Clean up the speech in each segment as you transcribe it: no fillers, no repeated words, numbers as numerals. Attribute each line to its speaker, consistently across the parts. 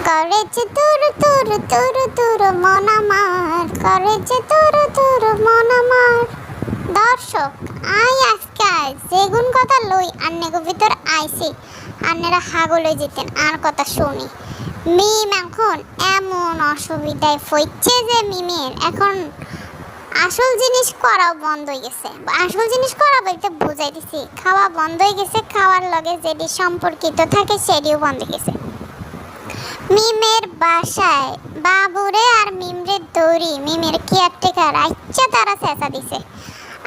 Speaker 1: করেছে তুরু তুরু তুরু তুরু মন আমার, করেছে তুরু তুরু মন আমার। দর্শক, আজকে যেগুন কথা লই আন্নেগো ভিতর আইছি, আন্নেরা হাগলে যেতেন আর কথা শুনি। মিম এখন এমন অসুবিধায় ফইচ্ছে যে মিমের এখন আসল জিনিস করাও বন্ধ হয়ে গেছে। আসল জিনিস করা বলতে বুঝাই দিছি, খাওয়া বন্ধ হয়ে গেছে, খাওয়ার লগে যেটি সম্পর্কিত থাকে সেটিও বন্ধ হয়ে গেছে। মিমের বাসায় বাবুরে আর মিমরে দৌড়ি মিমের কেয়ারটেকার আচ্ছা তারা চেঁচা দিছে।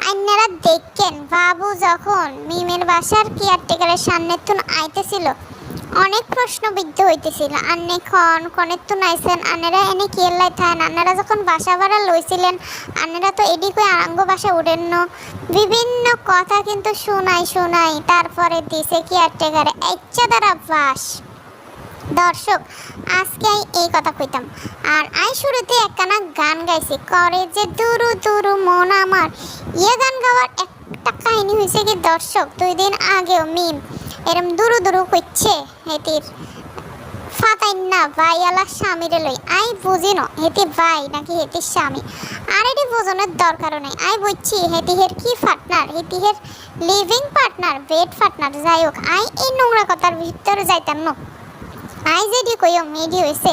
Speaker 1: আইনারা দেখেন বাবু যখন মিমের বাসার কেয়ারটেকারের সামনে তুন আইতেছিল অনেক প্রশ্নবিদ্ধ হইতেছিল। আন্নে কনের তুন আইসেন, আন্নেরা এনে কেল্লাই থাকেন, আন্নারা যখন বাসা ভাড়া লইছিলেন আন্নেরা তো এদিকে আঙ্গ বাসা উঠেন ন, বিভিন্ন কথা কিন্তু শোনাই তারপরে দিছে কেয়ারটেকারে আচ্ছা তারা বাস। দর্শক, আজকে এই কথা কইতাম আর শুরুতে একখানা গান গাইছি, করে যে দুরু দুরু মন আমার। গান গাওয়ার একটা কাহিনী হয়েছে কি দর্শক, 2 দিন আগেও মিম এরম দুরু দুরু কইছে হেতির ফাতাইন না ভাইয়ালা স্বামীরে লই। বুঝি ন হেতি ভাই নাকি হেতির স্বামী, আর এটি বোঝানোর দরকারও নেই। বুঝছি হেতিহের কি পার্টনার, হেতিহের লিভিং পার্টনার, বেড পার্টনার। যাই হোক, এই নোংরা কথার ভিতরে যাইতাম না। যেটি কইও মেডি হয়েছে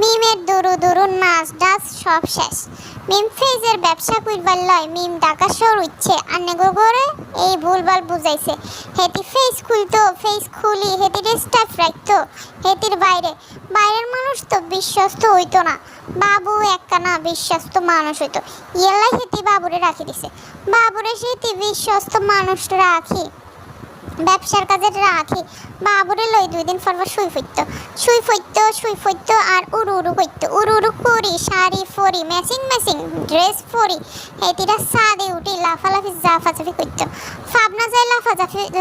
Speaker 1: মিমের দুরু দুরু নাচ ডাচ সব শেষ। মিম ফেজের ব্যবসা কইবার লয় মিম ঢাকা শহর উঠছে আন্নেগো করে এই ভুলভাল বুঝাইছে। হেতি ফেস খুলতো, ফেস খুলি হেতির স্টাফ রাখতো হেতির বাইরের মানুষ তো বিশ্বস্ত হইতো না। বাবু একখানা বিশ্বস্ত মানুষ হইতো, ইয়েলাই হেতি বাবুরে রাখি দিছে। বাবুরে সেটি বিশ্বস্ত মানুষ রাখি ব্যবসার কাজে রাখি, বাবুরে লই 2 দিন পর শুই ফইতো আর উড়ু করতো করি শাড়ি ফরি ম্যাচিং ড্রেস ফরি হেতিরা সাদে উঠি লাফালাফি জাফাজাফি করতো। ফাবনা যায়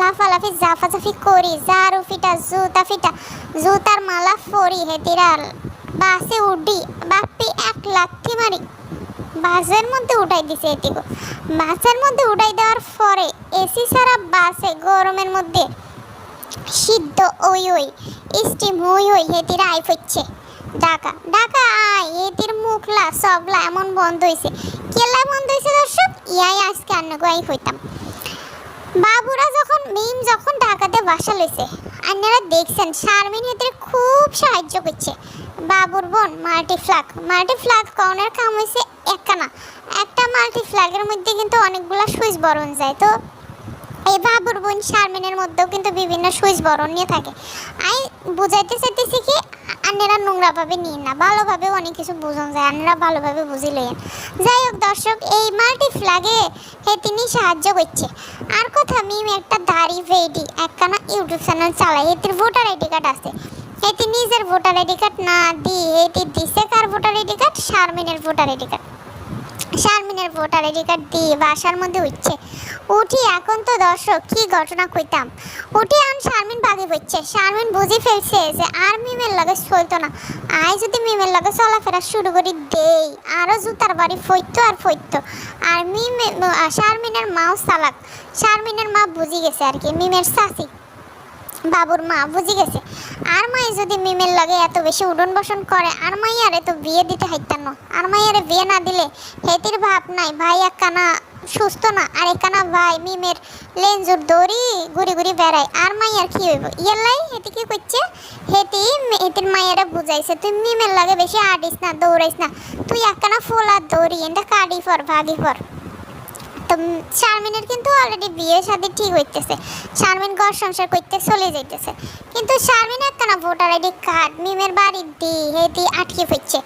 Speaker 1: লাফালাফি জাফাজাফি করি, জারু ফিটা জুতার মালা ফরি হেতিরা বাসে উঠি বাপ্পি 1 লাথি মারি বাসের মধ্যে উঠাই দিছে। এটিকে বাসের মধ্যে উঠাই দেওয়ার পরে এসি ছাড়া বাসে গরমের মধ্যে সিদ্ধ ওই স্টিম হই হেতিরা আই ফচ্ছে ঢাকা হেতির মুখলা সবলা এমন বন্ধ হয়েছে। কেলা বন্ধ হয়েছে দর্শক, আজকে আন্নগো হইতাম। বাবুরা মিম যখন ঢাকাতে বাসা লইছে আপনারা দেখছেন শারমিন হেতির খুব সাহায্য করছে। বাবুর বোন মাল্টিফ্লাগ কনের কাম হয়েছে একটা মাল্টিফ্লাগের মধ্যে কিন্তু অনেকগুলা সুইচ বরণ যায়। তো এই বাবুর বোন শারমিনের মধ্যেও কিন্তু বিভিন্ন সুইচ বরণ নিয়ে থাকে। বুঝাইতে চাইতেছি কি আপনারা নোংরাভাবে নিন না, ভালোভাবে অনেক কিছু বুঝন যায়, আপনারা ভালোভাবে বুঝি লইয়েন। যাই হোক দর্শক, এই মাল্টিফ্লাগে তিনি সাহায্য করছে। আর কথা মিম একটা দাড়ি ভেডি একখানা ইউটিউব চ্যানেল চালায়, এটির ভোটার আইডি কার্ড আছে। এটি নিজের ভোটার আইডি কার্ড না দিয়ে এটি দিছে কার ভোটার আইডি কার্ড, শারমিনের ভোটার আইডি কার্ড দিয়ে বাসার মধ্যে উঠি। এখন তো দর্শক কি ঘটনা কইতাম, উঠি এখন শারমিন ভাগে হচ্ছে। শারমিন বুঝি ফেলছে যে আর মিমের লগে চলতো না। যদি মিমের লগে চলাফেরা শুরু করি দেই আরও জুতার বাড়ি ফইতো। আর শারমিনের মাও চালাক, শারমিনের মা বুঝি গেছে আর কি, মিমের চাচি বাবুর মা বুঝি গেছে। আর মাই যদি মিমের লগে এত বেশি উডন বসন করে আর মাইয়ারে তো বিয়ে দিতে হাইতাম না। আর মাইয়ারে বিয়ে না দিলে হেতির ভাব নাই, ভাই একখানা সুস্থ না আর একখানা ভাই মিমের লেঞ্জুর দড়ি ঘুরি বেড়ায়। আর মাইয়ার কি হইব, ইয়ালাই হেতি কি করছে, হেতির মাইয়ারে বুঝাইছে তুই মিমের লগে বেশি আডিস না, দৌড়াইস না, তুই একখানা ফোলা দড়ি এটা কাটি ফর ভাগি ফর। তো শারমিনের কিন্তু অলরেডি বিয়ে শাদী ঠিক হইতেছে, শারমিন ঘর সংসার করতে চলে যাইতেছে। কিন্তু শারমিন একখানা ভোটার আইডি কার্ড মিমের বাড়ির হেতি আটকে ফেলছে।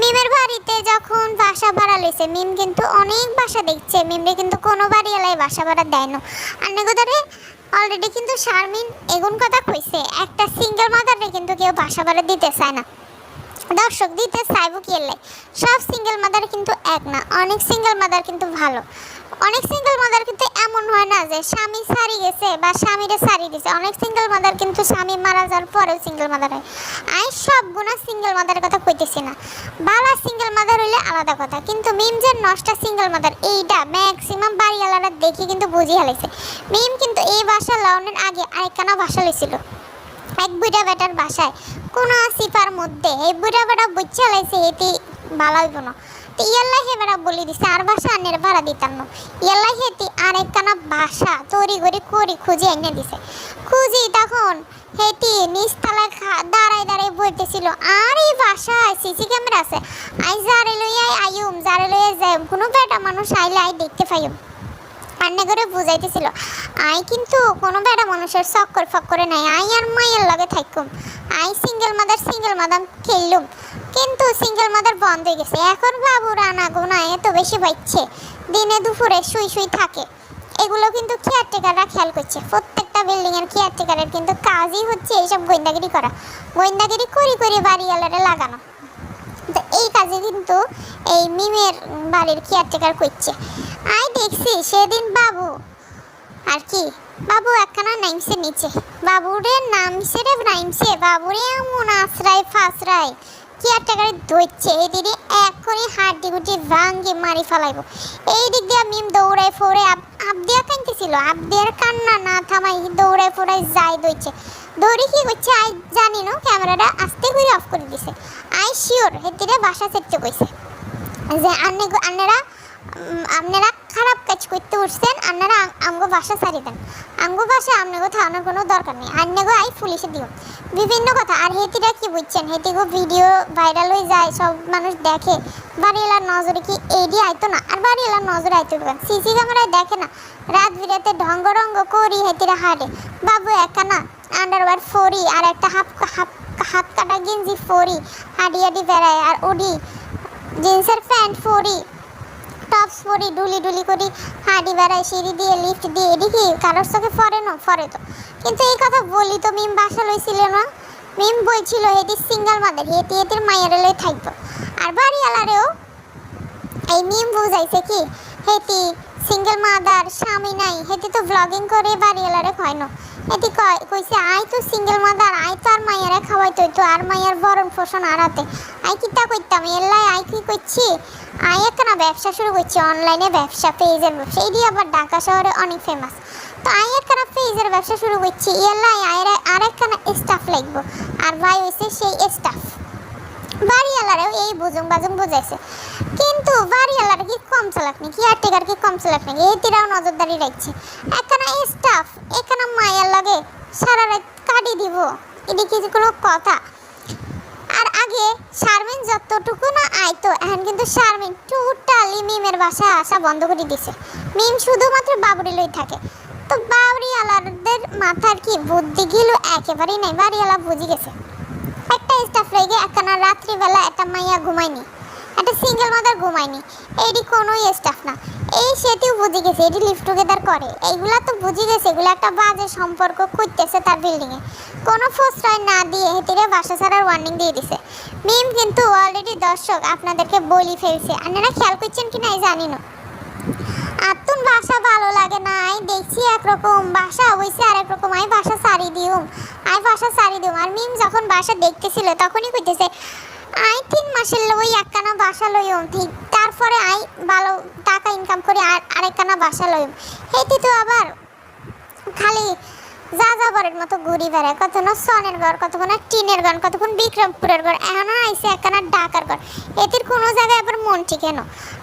Speaker 1: মিমের বাড়িতে যখন বাসা ভাড়া লইছে মিম কিন্তু অনেক বাসা দেখছে, মিমরে কিন্তু কোনো বাড়ি এলাই বাসা ভাড়া দেয় না। আর নেগোদারে অলরেডি কিন্তু শারমিন এগুন কথা কইছে, একটা সিঙ্গেল মাদারে কিন্তু কেউ বাসা ভাড়া দিতে চায় না। দর্শক, দিতে চাইব কি এলাই, সব সিঙ্গেল মাদার কিন্তু এক না, অনেক সিঙ্গেল মাদার কিন্তু ভালো। অনেক সিঙ্গেল মাদার কিন্তু এমন হয় না যে স্বামী সারি গেছে বা স্বামীরে সারি দিছে, অনেক সিঙ্গেল মাদার কিন্তু স্বামী মারা যাওয়ার পরেও সিঙ্গেল মাদার হয়। সব গুণা সিঙ্গেল মাদারের কথা কইতেছি না, বালা সিঙ্গেল মাদার হইলে আলাদা কথা। কিন্তু মিম যে 9টা সিঙ্গেল মাদার এইটা ম্যাক্সিমাম বাড়িওয়ালারা দেখি কিন্তু বুঝি হালাইছে। মিম কিন্তু এই বাসা লাউনের আগে আরেকখানা বাসা লইছিল, এক বুড়া বেটার বাসায় কোন সিফার মধ্যে এই বুড়া বেটা বুঝছে লাইছে এটি ভালো হইব না। তো ইয়াল্লাই হে বেটা বলি দিছে আর বাসা আনের ভাড়া দিতাম না। ইয়াল্লাই হেতি আর একখানা বাসা তৈরি করে খুঁজে এনে দিছে। খুঁজি তখন হেতি নিচতলায় দাঁড়ায় দাঁড়ায় বলতেছিল আর এই বাসায় সিসি ক্যামেরা আছে, আই যারে লইয়া আইম যারে লইয়া যাই কোনো বেটা মানুষ আইলে আই দেখতে পাইম। রান্না করে বুঝাইতেছিল আই কিন্তু কোনো বেটা মানুষের চক্কর ফক্করে নাই, আই আর মায়ের লগে থাকুম, আই সিঙ্গেল মাদার খেললুম। কিন্তু সিঙ্গেল মাদার বন্ধ হয়ে গেছে। এখন বাবু রানা গোনা এত বেশি বাচ্চে দিনে দুপুরে শুই থাকে। এগুলো কিন্তু কেয়ারটেকাররা খেয়াল করছে। প্রত্যেকটা বিল্ডিংয়ের কেয়ারটেকারের কিন্তু কাজই হচ্ছে এইসব গোয়েন্দাগিরি করা, গোয়েন্দাগিরি করে বাড়িওয়ালারে লাগানো। তো এই কাজে কিন্তু এই মিমের বাড়ির কেয়ারটেকার করছে। আই দেখছি সেদিন বাবু আর কি বাবু একখানা নাইমসে নিচে বাবুরে নামছে রে নাইমসে বাবুরে এমন আশ্রয় ফাসরায় কেয়ারটেকারে ধরছে এদিকে এক করে হাড্ডি গুটি ভাঙ্গে মারি ফেলাইব। এই দিক দিয়ে মিম দৌড়ায় ফোরে আবদিয়া কাঁদতেছিল, আবদিয়ার কান্না না থামাই দৌড়ায় ফোরাই যায় দইছে। দৌড়ি কি করছে আই জানি না, ক্যামেরাটা আস্তে করে অফ করে দিছে। আই শিওর হেতিরে বাসা চেকতে কইছে যে আপনারা খারাপ কাজ করতে উঠছেন, আপনারা আমগো বাসা ছাড়ি দেন, আমগো বাসা আপনাকে থাকানোর কোনো দরকার নেই, আন্নাগো আই পুলিশে দিও বিভিন্ন কথা। আর হেতিরা কি বুঝছেন হেতিগো ভিডিও ভাইরাল হয়ে যায়, সব মানুষ দেখে, বাড়িওয়ালার নজরে কি এইডি আইতো না? আর বাড়িওয়ালার নজরে আইতো না, সিসি ক্যামেরায় দেখে না, রাত বিরাতে ঢঙ্গ করি হেতিরা হাঁটে। বাবু একখানা আন্ডারওয়্যার ফরি আর একটা হাত কাটা গেঞ্জি ফরি হাঁটি বেড়ায়, আর ওডি জিন্সের প্যান্ট ফরি টপস পরি ডুলি করি হাঁটি বেড়ায়, সিঁড়ি দিয়ে লিফট দিয়ে। এদিকে কারোর চোখে ফরে তো কিন্তু এই কথা বলি তো মিম বাসা লইছিল না, মিম বলছিল হেতি সিঙ্গেল মাদের হেতির মায়ের লই থাকবো। আর বাড়িওয়ালারেও এই মিম বুঝাইছে কি হেতি সিঙ্গেল মাদার স্বামী নাই, হেতি তো ব্লগিং করে বাড়িওয়ালারে কয় না। এটি কইছে আই তো সিঙ্গেল মাদার, আই তো আর মায়েরা খাওয়াইতো তো আর মায়ের ভরণ পোষণ আড়াতে আই কিতা করতাম। এলাই আই কি করছি আই একখানা ব্যবসা শুরু করছি, অনলাইনে ব্যবসা, পেজের ব্যবসা, এটি আবার ঢাকা শহরে অনেক ফেমাস। তো আই একখানা পেজের ব্যবসা শুরু করছি, এলাই আর একখানা স্টাফ লাগবো। আর ভাই হয়েছে সেই স্টাফ। বাড়িওয়ালারেও এই বুঝুং বুঝাইছে, কিন্তু বাড়িওয়ালার কি কম চালাক নাকি, কেয়ারটেকার কি কম চালাক নাকি, এটিরাও নজরদারি রাখছে। একখানা স্টাফ এখানে মায়ের লাগে সারা রাত কাটি দিব, এটি কিছু কোনো কথা? আর আগে শারমিন যতটুকু না আইতো এখন কিন্তু শারমিন টোটালি মিমের বাসায় আসা বন্ধ করে দিছে। মিম শুধুমাত্র বাবুরি লই থাকে। তো বাড়িওয়ালাদের মাথার কি বুদ্ধি গেল একেবারেই নাই, বাড়িওয়ালা বুঝে গেছে। একটা স্টাফ রেগে একখানা রাত্রিবেলা একটা মাইয়া ঘুমায়নি, একটা সিঙ্গেল মাদার ঘুমায়নি, এইটি কোনোই স্টাফ না। এই সেটিও বুঝে গেছে এটি লিভ টুগেদার করে, এইগুলা তো বুঝে গেছে এগুলো একটা বাজে সম্পর্ক করতেছে তার বিল্ডিংয়ে। কোনো প্রশ্রয় না দিয়ে হেতিরে বাসা ছাড়ার ওয়ার্নিং দিয়ে দিছে। মিম কিন্তু অলরেডি দর্শক আপনাদেরকে বলি ফেলছে, আপনারা খেয়াল করছেন কি নাই জানি না। আতুন বাসা ভালো লাগে না, আই দেখছি একরকম বাসা হইছে আর একরকম, আই বাসা সারি দিউম। আর মিম যখন বাসা দেখতেছিল তখনই কইতেছে আই 3 মাসের লই একখানা বাসা লইম, ঠিক তারপরে আই ভালো টাকা ইনকাম করে আরেকখানা বাসা লইম। হেতি তো আবার খালি যাযাবরের মতো ঘুরি বেড়ায়, কতক্ষণ সনের ঘর, কতক্ষণ টিনের ঘর, কতক্ষণ বিক্রমপুরের ঘর, এখন আইসে একখানা ঢাকার ঘর। হেতির কোনো জায়গায় আবার মন ঠিকেন।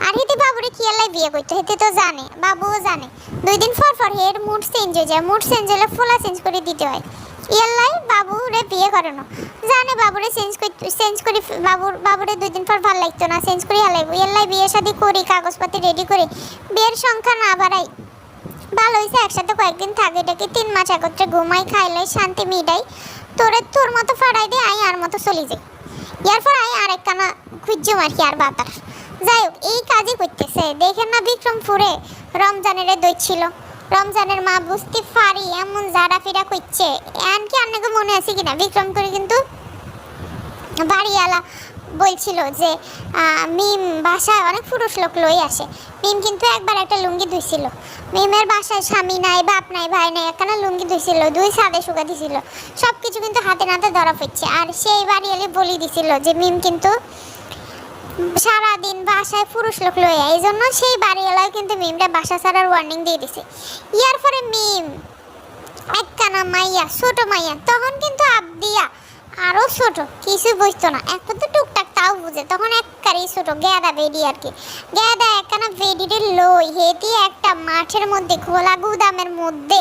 Speaker 1: আর হেতি বাবুরে কি এলাই বিয়ে করতো হেতি তো জানে, বাবুও জানে। 2 দিন পর হের মুড চেঞ্জ হয়ে যায়, মুড চেঞ্জ হলে ফোলা চেঞ্জ করে দিতে হয়। ইয়াল্লাই বাবুরে বিয়ে করে না, জানে বাবুরে চেঞ্জ করি বাবুরে 2 দিন পর ভালো লাগতো না, চেঞ্জ করি হালাইবো। ইয়াল্লাই বিয়ে শাদি করি, কাগজপাতি রেডি করি, বিয়ের সংখ্যা না বাড়াই, ভালো হয়েছে একসাথে কয়েকদিন থাকে ডেকে 3 মাস একত্রে ঘুমাই খাইলাই শান্তি মিটাই, তোর মতো ফাড়াই দিয়ে আই আর মতো চলি যাই। এরপর আই আরেকখানা খুঁজছি আর কি আর বাতার। যাই হোক এই কাজই করতেছে। দেখেন না বিক্রমপুরে রমজানের দইছিল, রমজানের মা বুঝতে পারি এমন জারা ফিরা করছে। এমনকি আপনাকে মনে আছে কিনা বিক্রমপুরে কিন্তু বাড়িওয়ালা বলছিল যে মিম বাসায় অনেক পুরুষ লোক লই আসে। মিম কিন্তু একবার একটা লুঙ্গি ধুইছিল, মিমের বাসায় স্বামী নাই, বাপ নাই, ভাই নাই, একখানা লুঙ্গি ধুইছিল, 2 ছাদে শুকা দিছিল, সব কিছু কিন্তু হাতে নাতে ধরা পড়ছে। আর সেই বাড়িওয়ালি বলি দিছিল যে মিম কিন্তু সারাদিন বাসায় পুরুষ লোক লইয়া, এই জন্য সেই বাড়িওয়ালাও কিন্তু মিমরা বাসা ছাড়ার ওয়ার্নিং দিয়ে দিছে। ইয়ার পরে মিম একখানা মাইয়া, ছোট মাইয়া। তখন কিন্তু আবদিয়া আরো ছোট, কিছু বুঝতো না, এখন তো টুকটাক তাও বুঝে। তখন একবারেই ছোট, গেদা বেডি আর কি। গেদা একখানা বেডিরে লই হেঁটে একটা মাঠের মধ্যে, খোলা গুদামের মধ্যে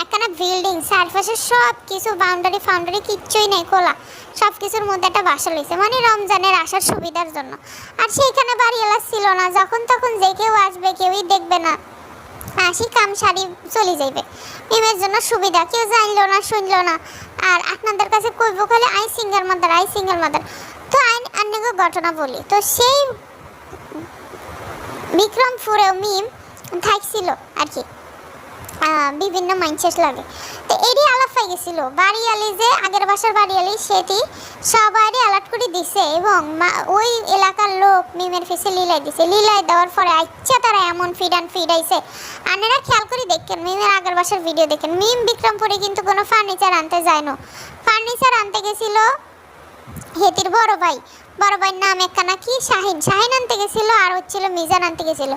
Speaker 1: একখানা বিল্ডিং, চারপাশে সব কিছু বাউন্ডারি ফাউন্ডারি কিচ্ছুই নেই, খোলা সব কিছুর মধ্যে একটা বাসা লইছে, মানে রমজানের আসার সুবিধার জন্য। আর সেইখানে বাড়িওয়ালা ছিল না, যখন তখন যে কেউ আসবে, কেউই দেখবে না, আসি কাম সারি চলে যাইবে। মিমের জন্য সুবিধা, কেউ জানলো না শুনলো না। আর আপনাদের কাছে কইব খালি I single mother, I single mother. তো আইন অনেক ঘটনা বলি। তো সেই বিক্রমপুরেও মিম থাকছিল আর কি, বিভিন্ন মাইন্ডসেট লাগে। তো এরই আলাপ হয়ে গেছিল বাড়িয়ালি, যে আগের বাসার বাড়িয়ালি, সেটি সবারই অ্যালার্ট করে দিছে। এবং ওই এলাকার লোক মিমের ফেসে লীলাই দিছে। লীলাই দেওয়ার পরে আচ্ছা তারা এমন ফিডাইছে। আপনারা খেয়াল করে দেখেন, মিমের আগের বাসার ভিডিও দেখেন। মিম বিক্রমপুরে কিন্তু কোনো ফার্নিচার আনতে যায় না, ফার্নিচার আনতে গেছিল হেতির বড় ভাইয়ের নাম একখানা কি শাহিন আনতে গেছিল, আর হচ্ছিল মিজান আনতে গেছিল।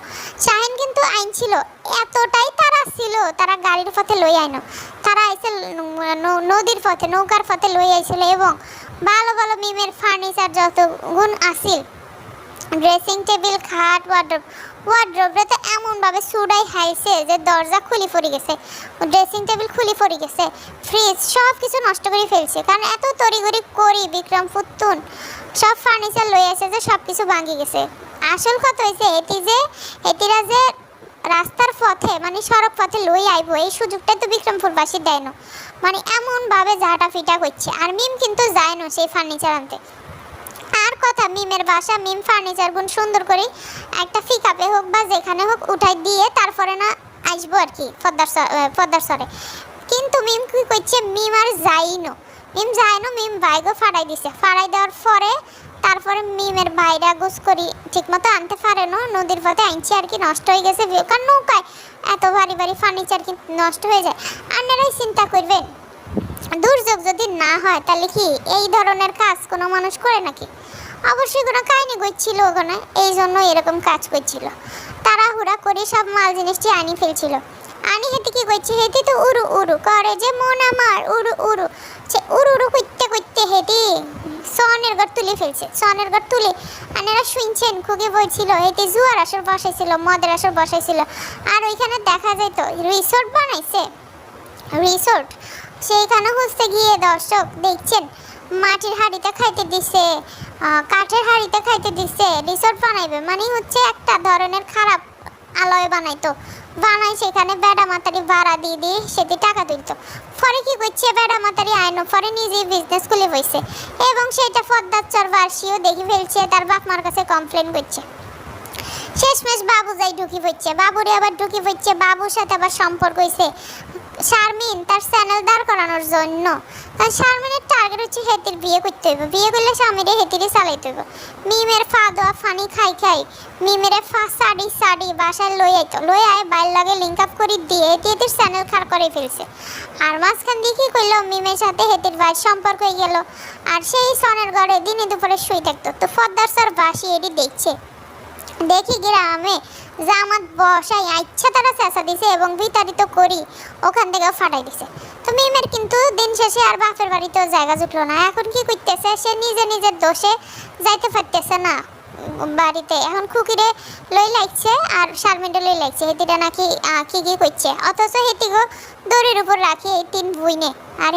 Speaker 1: শাহিন কিন্তু আইন ছিল, এতটাই তারা ছিল, তারা গাড়ির পথে লই আইনো, তারা আইসে নদীর পথে, নৌকার পথে লই আইছিল। এবং ভালো ভালো মিমের ফার্নিচার যত গুণ আসিল, ড্রেসিং টেবিল, খাট, ওয়ার্ড্রোবরে তো এমনভাবে সুডাই হাইছে যে দরজা খুলি পড়ে গেছে, ড্রেসিং টেবিল খুলি পড়ে গেছে, ফ্রিজ সব কিছু নষ্ট করে ফেলছে। কারণ এত তড়িঘড়ি করি বিক্রমপুর তুন সব ফার্নিচার লই আসে যে সব কিছু ভাঙি গেছে। আসল কথা হয়েছে এটিরা যে রাস্তার পথে, মানে সড়ক পথে লই আইব, এই সুযোগটাই তো বিক্রমপুরবাসী দেয় না, মানে এমনভাবে ঝাঁটা ফিটা করছে। আর মিম কিন্তু যায় না সেই ফার্নিচার আনতে। আর কথা, মিমের বাসা, মিম ফার্নিচার গুণ সুন্দর করে একটা পিকআপে হোক বা যেখানে হোক উঠাই দিয়ে তারপরে না আসবো আর কি পদ্মার সরে। কিন্তু মিম কি করছে, মিম আর যাইনো, মিম ভাইগো ফাড়াই দিছে। ফাড়াই দেওয়ার পরে তারপরে মিমের ভাইরা গোস করি ঠিকমতো আনতে পারে না, নদীর পথে আনছে আর কি, নষ্ট হয়ে গেছে। কারণ নৌকায় এত ভারী ফার্নিচার কি নষ্ট হয়ে যায়। আপনারাই চিন্তা করবেন, দুর্যোগ যদি না হয় তাহলে কি এই ধরনের কাজ কোনো মানুষ করে নাকি? অবশ্যই কোনো কাহিনী করছিল ওখানে, এই জন্য এরকম কাজ করছিল। তাড়াহুড়া করে সব মাল জিনিসটি আনি ফেলছিল। আনি হেঁটে কি করছে, হেঁটে তো উড়ু উড়ু করে যে মন আমার, উড়ু সে উড়ু করতে হেঁটে সনের ঘর তুলে ফেলছে। সনের ঘর তুলে আনেরা শুনছেন, খুবই বলছিল হেঁটে জুয়ার আসর বসাইছিল, মদের আসর বসাইছিল। আর ওইখানে দেখা যায় তো রিসোর্ট বানাইছে, রিসোর্ট। সেইখানে হচ্ছে গিয়ে দর্শক দেখছেন, মাটির হাঁড়িতে খাইতে দিছে, কাঠের হাঁড়িতে খাইতে দিছে। রিসোর্ট বানাইবে মানে হচ্ছে একটা ধরনের খারাপ আলয় বানাই সেখানে বেড়া মাতারি ভাড়া দিয়ে সেটি টাকা দিত। পরে কি করছে, বেড়া মাতারি আইনো পরে নিজেই বিজনেস খুলে বসছে। এবং সেটা পদ্মাচর বার্ষিও দেখে ফেলছে, তার বাপ মার কাছে কমপ্লেন করছে। শেষমেশ বাবু যাই ঢুকি পড়ছে, বাবুরে আবার ঢুকি পড়ছে, বাবুর সাথে আবার সম্পর্ক হয়েছে শারমিন তার চ্যানেল দাঁড় করানোর জন্য। কারণ শারমিনের টার্গেট হচ্ছে হেতির বিয়ে করতে হইব, বিয়ে করলে স্বামীরে হেতিরে চালাইতে হইব। মিমের ফাদোয়া ফানি খাই মিমেরে সাড়ি বাসায় লই আয় বাইর লাগে লিঙ্ক আপ করে দিয়ে হেতির চ্যানেল খার করে ফেলছে। আর মাঝখান দিয়ে কী করলো, মিমের সাথে হেতির ভাইয়ের সম্পর্ক হয়ে গেল। আর সেই সনের ঘরে দিনে দুপুরে শুয়ে থাকতো। তো পদ্মার স্যার বাসি এটি দেখছে, দেখি গ্রামে জামাত বসাই আচ্ছা তারা চেঁচা দিছে এবং বিতাড়িত করি ওখান থেকে ফাটাই দিছে। তো মিমের কিন্তু দিন শেষে আর বাপের বাড়িতেও জায়গা জুটলো না। এখন কি করতেছে, সে নিজের দোষে যাইতে পারতেছে না বাড়িতে। এখন খুকিরে লই লাগছে আর শারমিনটা লই লাগছে, হেতিটা নাকি কি করছে। অথচ হেতিগো দড়ির উপর রাখি এই তিন বুইনে, আর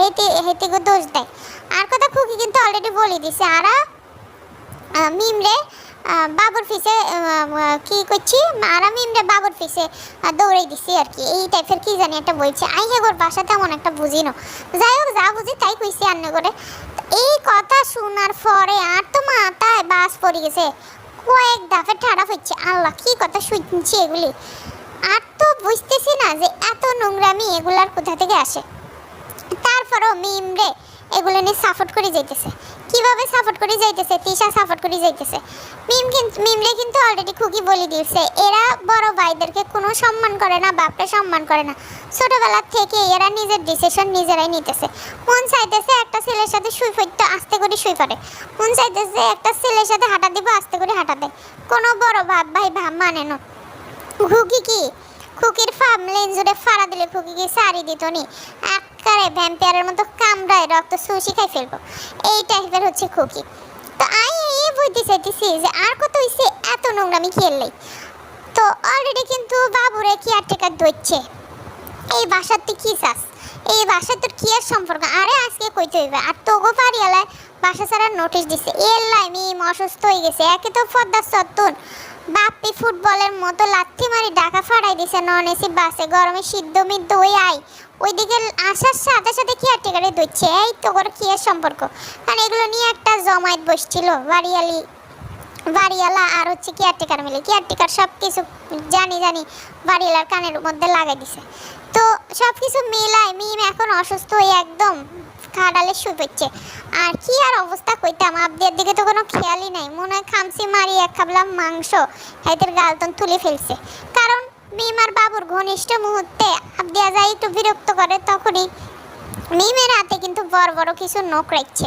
Speaker 1: হেতিগো দোষ দেয়। আর কথা, খুকি কিন্তু অলরেডি বলে দিছে। আর মিমরে বাবুর ফিসে কি করছি, আর আমি বাবুর ফিসে দৌড়াই দিছি আর কি, এই টাইপের কি জানি একটা বলছে। আই হেগোর বাসা তেমন একটা বুঝি না, যাই হোক যা বুঝি তাই কইছি আন্নে করে। এই কথা শোনার পরে আর তো মাথায় বাস পড়ে গেছে, কয়েক দাফে ঠাড়া হচ্ছে। আল্লাহ, কি কথা শুনছি এগুলি, আর তো বুঝতেছি না যে এত নোংরামি এগুলার কোথা থেকে আসে। তারপরেও মিমরে এগুলো নিয়ে সাপোর্ট করে যাইতেছে। কিভাবে সাপোর্ট করে যাইতেছে, তিশা সাপোর্ট করে যাইতেছে। মিমরে কিন্তু অলরেডি খুকি বলে দিয়েছে, এরা বড় ভাইদেরকে কোনো সম্মান করে না, বাপরে সম্মান করে না। ছোটবেলা থেকে এরা নিজের ডিসিশন নিজেরাই নিতেছে। মন চাইতেছে একটা ছেলের সাথে শুই পড়তে, আস্তে করে শুই পড়ে। মন চাইতেছে একটা ছেলের সাথে হাঁটা দিব, আস্তে করে হাঁটা দেয়। কোনো বড় ভাই মানে না। খুকির ফার্ম লেন জুড়ে ফাড়া দিলে খুকি কি সারি দিত নি, একবারে ভ্যাম্পায়ারের মতো কামড়ায় রক্ত শুষি খাই ফেলবো, এই টাইপের হচ্ছে খুকি। তো এই বুঝতে চাইতেছি যে আর কত হইছে এত নোংরামি খেললেই। তো অলরেডি কিন্তু বাবুরে কেয়ারটেকার ধরছে, এই বাসার তুই কি চাস, এই বাসার তোর কি আর সম্পর্ক, আরে আজকে কইতে হইবে। আর তোগো পারিয়ালায় বাসা ছাড়া নোটিশ দিছে, এলাই মিম অসুস্থ হয়ে গেছে, একে তো ফদ্দার সত্তুন বাপ্পি ফুটবলের মতো লাথি মারি ঢাকা ফাড়াই দিছে নন এসি বাসে, গরমে সিদ্ধ মিদ্ধ হয়ে আই ওইদিকে আসার সাথে সাথে কেয়ারটেকারে ধরছে, এই তোর কি আর সম্পর্ক। কারণ এগুলো নিয়ে একটা জমায়েত বসছিল বাড়িওয়ালা আর হচ্ছে কেয়ারটেকার মিলে, কেয়ারটেকার সব কিছু জানি বাড়িওয়ালার কানের মধ্যে লাগাই দিছে। তো সব কিছু মিলাই মিম এখন অসুস্থ হয়ে একদম খাড়ালে শুয়ে পড়ছে। আর কি আর অবস্থা কইতাম, আবদিয়ার দিকে তো কোনো খেয়ালই নাই, মনে হয় খামসি মারি এক খাবলা মাংস হাতের গালতন তুলে ফেলছে। কারণ মিম আর বাবুর ঘনিষ্ঠ মুহূর্তে আবদিয়া যাই একটু বিরক্ত করে, তখনই মিমের হাতে কিন্তু বড় বড় কিছু নখ রাখছে,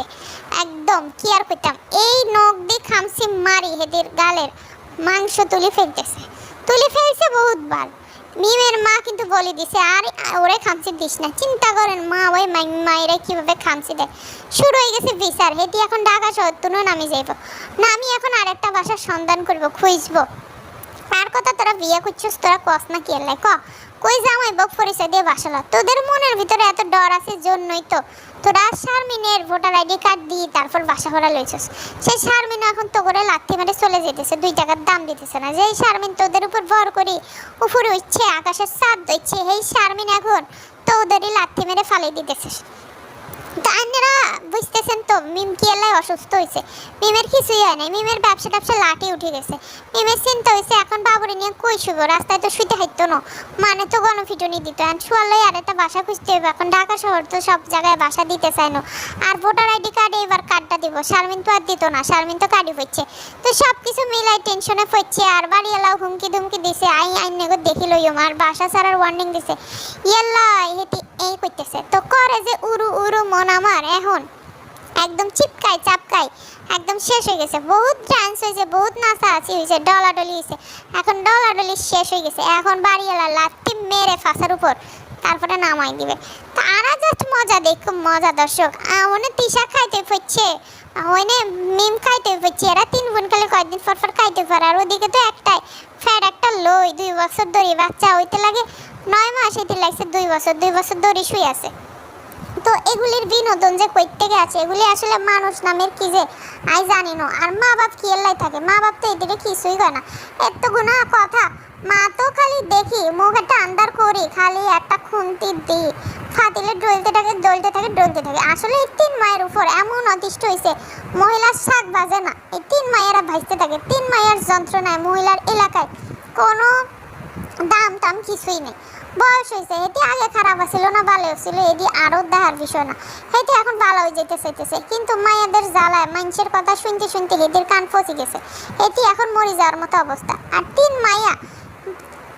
Speaker 1: একদম কি আর কইতাম, এই নখ দিয়ে খামসি মারি হেদের গালের মাংস তুলে ফেলছে বহুতবার। মিমের মা কিন্তু বলে দিছে আর ওরে খামসি দিস না, চিন্তা করেন মা ওই মায়েরা কিভাবে খামসি দেয়। শুরু হয়ে গেছে বিচার, হেটি এখন ঢাকা শহর তুনো নামি যাইব না, আমি এখন আরেকটা বাসার সন্ধান করব, খুঁজবো। আর কথা তোরা বিয়ে করছিস, তোরা কস না কি এলাই কই জামাই বক পরিচয় দিয়ে বাসালা, তোদের মনের ভিতরে এত ডর আছে জন্যই তো তোরা শারমিনের ভোটার আইডি কার্ড দিয়ে তারপর বাসা ভরা লইছস। সেই শারমিন এখন তো করে লাথি মেরে চলে যেতেছে, 2 টাকার দাম দিতেছে না। যেই শারমিন তোদের উপর ভর করি উপরে উঠছে, আকাশের চাঁদ দইছে, এই শারমিন এখন তোদেরই লাথি মেরে ফালাই দিতেছে। আপনারা বুঝতেছেন তো মিম কি এলাই অসুস্থ হয়েছে, মিমের কিছুই হয় নাই, মিমের ব্যবসা লাটে উঠে গেছে। মিমের চিন্তা হয়েছে এখন বাবুরে নিয়ে কই শুভ, রাস্তায় তো শুইতে হাইতো না, মানে তো গণফিটুনি দিত, আর শুয়ালই আর একটা বাসা খুঁজতে হবে। এখন ঢাকা শহর তো সব জায়গায় বাসা দিতে চায় না, আর ভোটার আইডি কার্ডে এবার কার্ডটা দিব, শারমিন তো আর দিত না, শারমিন তো কার্ডই হচ্ছে। তো সব কিছু মিলাই টেনশনে পড়ছে, আর বাড়িওয়ালাও হুমকি ধুমকি দিছে, আইন নেগো দেখি লইও, আর বাসা ছাড়ার ওয়ার্নিং দিছে, ইয়াল্লা হেটি এই করতেছে। তো করে যে উরু উরু মন আমার এখন একদম চাপকাই একদম শেষ হয়ে গেছে। বহুত ডান্স হয়েছে, বহুত নাচানাচি হয়েছে, ডলাডলি হয়েছে, এখন ডলাডলি শেষ হয়ে গেছে। এখন বাড়িওয়ালা লাথি মেরে ফাঁসার উপর তারপরে নামাই দিবে। তারা জাস্ট মজা দেখো, মজা দর্শক। ওনে তিশা খাইতে পড়ছে, ওনে মিম খাইতে পড়ছে, এরা 3 বোন খালি কয়েকদিন পর খাইতে পারে। আর ওদিকে তো একটাই ফ্যাট একটা লই, 2 বছর ধরে বাচ্চা হইতে লাগে 9 মাস, এতে লাগছে 2 বছর ধরে শুয়ে আছে। তো এগুলির বিনোদন যে কই থেকে আছে, এগুলি আসলে মানুষ নামের কি যে আই জানি না। আর মা বাপ কি এলাই থাকে, মা বাপ তো এদিকে কিছুই করে না, এত গুণা কথা। মা তো খালি দেখি মুখ একটা আন্দার করি, খালি একটা খুন্তি দিই, ফাতিলে ডলতে থাকে। আসলে এই 3 মায়ের উপর এমন অতিষ্ঠ হয়েছে, মহিলার শাক বাজে না, এই 3 মায়েরা ভাজতে থাকে। 3 মায়ের যন্ত্রণায় মহিলার এলাকায় কোনো দাম কিছুই নেই। বয়স হয়েছে, এটি আগে খারাপ ছিল না, ভালো ছিল, এটি আরও দেখার বিষয় না, এটি এখন ভালো হয়ে যেতে চাইতেছে। কিন্তু মায়েদের জ্বালায় মানুষের কথা শুনতে হেদের কান ফসে গেছে, এটি এখন মরে যাওয়ার মতো অবস্থা। আর 3 মাইয়া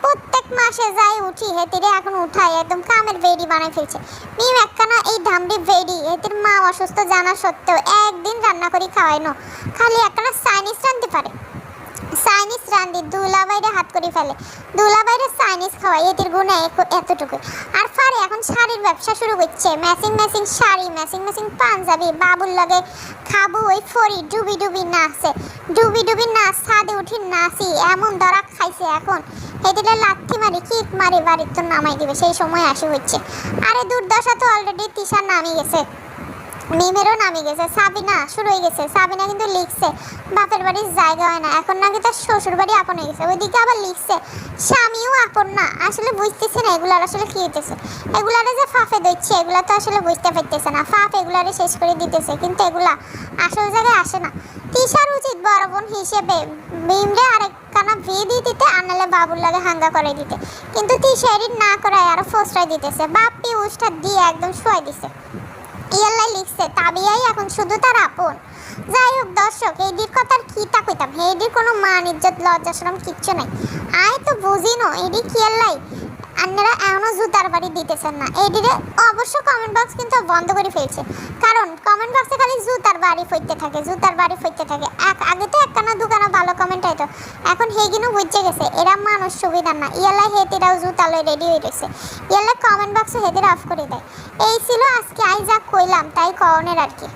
Speaker 1: প্রত্যেক মাসে যাই উঠি, হেতিরে এখন উঠাই একদম কামের বেডি বানাই ফেলছে। মিম একখানা এই ধামড়ি বেডি, হেতির মা অসুস্থ জানা সত্ত্বেও একদিন রান্না করে খাওয়াই না, খালি একখানা চাইনিজ রাঁধতে পারে, চাইনিজ রান্ধি দুলাভাইরে হাত করে ফেলে, দুলাভাইরে চাইনিজ খাওয়াই, এটির গুণে এতটুকু। আর ফারে এখন শাড়ির ব্যবসা শুরু করছে, ম্যাচিং শাড়ি, ম্যাচিং পাঞ্জাবি, বাবুর লগে খাবো ওই ফরি ডুবি নাচ, ছাদে উঠি নাচি, এমন দরা খাইছে এখন এদিকে লাথি মারি কিক মারি বাড়ির তো নামাই দিবে, সেই সময় আসি হচ্ছে। আরে দুর্দশা তো অলরেডি তিশার নামই গেছে, মিমেরও নামে গেছে, সাবিনা শুরু হয়ে গেছে। সাবিনা কিন্তু লিখছে বাপের বাড়ির জায়গা হয় না, এখন নাকি তার শ্বশুর বাড়ি আপন হয়ে গেছে, ওইদিকে আবার লিখছে স্বামীও আপন না। আসলে বুঝতেছে না এগুলার আসলে কি হইতেছে, এগুলারে যে ফাফে দিচ্ছে এগুলা তো আসলে বুঝতে পারতেছে না, ফাফ এগুলারে শেষ করে দিতেছে, কিন্তু এগুলা আসল জায়গায় আসে না। তিশার উচিত বড় বোন হিসেবে মিমরে আরেকখানা বিয়ে দিয়ে দিতে, আনালে বাবুর লাগে হাঙ্গা করে দিতে, কিন্তু তিশা এডিট না করায় আরো ফোসরাই দিতেছে, বাপ্পি উষ্টা দিয়ে একদম শুয়াই দিছে। ইয়াল্লাই লিখছে তাবিয়াই এখন শুধু তার আপন। যাই হোক দর্শক, এইদির কথার কি তা কইতাম, এইদির কোনো মান ইজ্জত লজ্জা শরম কিচ্ছু নাই। আয় তো বুঝি না এডি কি ইয়াল্লাই আপনারা এখনো জুতার বাড়ি দিতেছেন না, এইদিকে অবশ্য কমেন্ট বক্স কিন্তু বন্ধ করে ফেলছে, কারণ কমেন্ট বক্সে খালি জুতার বাড়ি ফইতে থাকে, জুতার বাড়ি ফইতে থাকে। আগে তো একখানা দুখানা ভালো কমেন্ট আইতো, এখন হেগিনও বুঝে গেছে এরা মানুষ সুবিধা না, ইয়ালা হেতিরাও জুতা লই রেডি হয়ে রয়েছে, ইয়ালা কমেন্ট বক্সে হেতিরা অফ করে দেয়। এই ছিল আজকে আই যা কইলাম তাই কওনের আর কি।